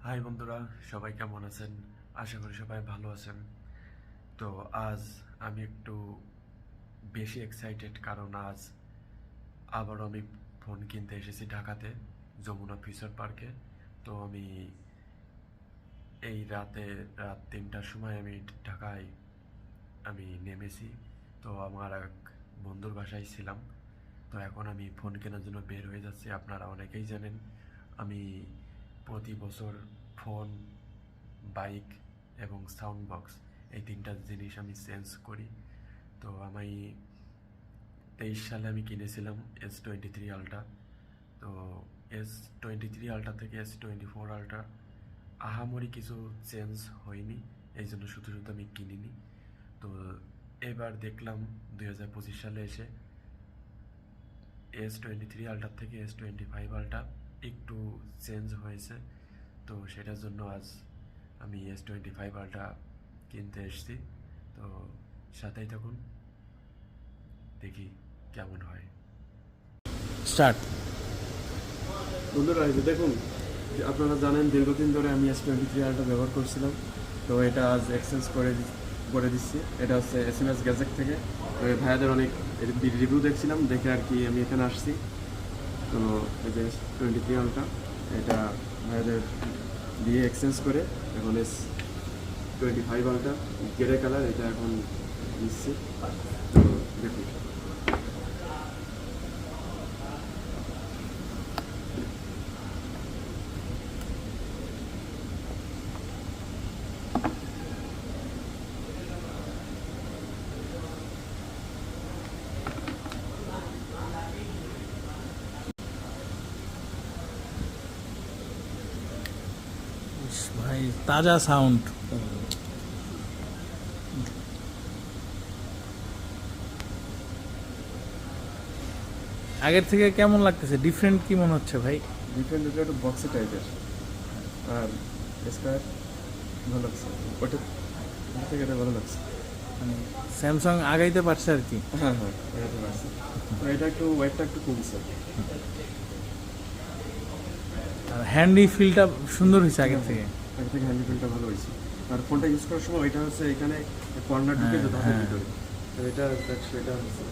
High বন্ধুরা, সবাই কেমন আছেন? আশা করি সবাই ভালো আছেন। তো আজ আমি একটু বেশি এক্সাইটেড, কারণ আজ আবারও আমি ফোন কিনতে এসেছি ঢাকাতে, যমুনা ফিউচার পার্কে। তো আমি এই রাত 3টার সময় আমি ঢাকায় নেমেছি। তো আমার এক বন্ধুর বাসায় ছিলাম। তো এখন আমি ফোন কেনার জন্য বের হয়ে যাচ্ছি। আপনারা অনেকেই জানেন আমি প্রতি বছর ফোন, বাইক এবং সাউন্ড বক্স, এই তিনটা জিনিস আমি চেঞ্জ করি। তো আমি 23 সালে আমি কিনেছিলাম S23 আলট্রা। তো S23 আলট্রা থেকে S24 আলট্রা আহামরি কিছু চেঞ্জ হয়নি, এই জন্য শুধু শুধু আমি কিনিনি। তো এবার দেখলাম 2025 সালে এসে S23 আলট্রা থেকে S25 আলট্রা একটু চেঞ্জ হয়েছে। তো সেটার জন্য আজ আমি S25 আলট্রা কিনতে এসেছি। তো সাথেই থাকুন, দেখি কেমন হয়। স্টার্ট। বন্ধুরা, এই যে দেখুন, আপনারা জানেন দীর্ঘদিন ধরে আমি S23 আলট্রা ব্যবহার করছিলাম। তো এটা আজ এক্সচেঞ্জ করে দিচ্ছি। এটা হচ্ছে SMS গ্যাজেট থেকে। তো এই ভাইয়াদের অনেক রিভিউ দেখছিলাম, দেখে আর কি আমি এখানে আসছি। তো এই যে S23 আলট্রা, এটা ভাইয়াদের দিয়ে এক্সচেঞ্জ করে এখন S25 আলট্রা গ্রে কালার, এটা এখন দিচ্ছি। তো দেখুন, ভাই তাজা সাউন্ড। আগের থেকে কেমন লাগতেছে? ডিফারেন্ট কি মনে হচ্ছে ভাই? ডিফারেন্ট একটু বক্সি টাইপের, আর স্কোয়ার ভালো লাগছে। ওটা থেকে এটা ভালো লাগছে। মানে স্যামসাং আগাইতে পারছে আর কি। হ্যাঁ হ্যাঁ, এটা তো লাগছে। তো এটা একটু ওয়েটটা একটু কমছে। আর হ্যান্ডি ফিলটা সুন্দর হয়েছে আগের থেকে। আগে থেকে হ্যান্ডি ফিলটা ভালো হয়েছে। আর ফোনটা ইউজ করার সময় এটা হচ্ছে এখানে কর্নার ঢুকে যেতে হাতের ভিতরে। তো এটা হচ্ছে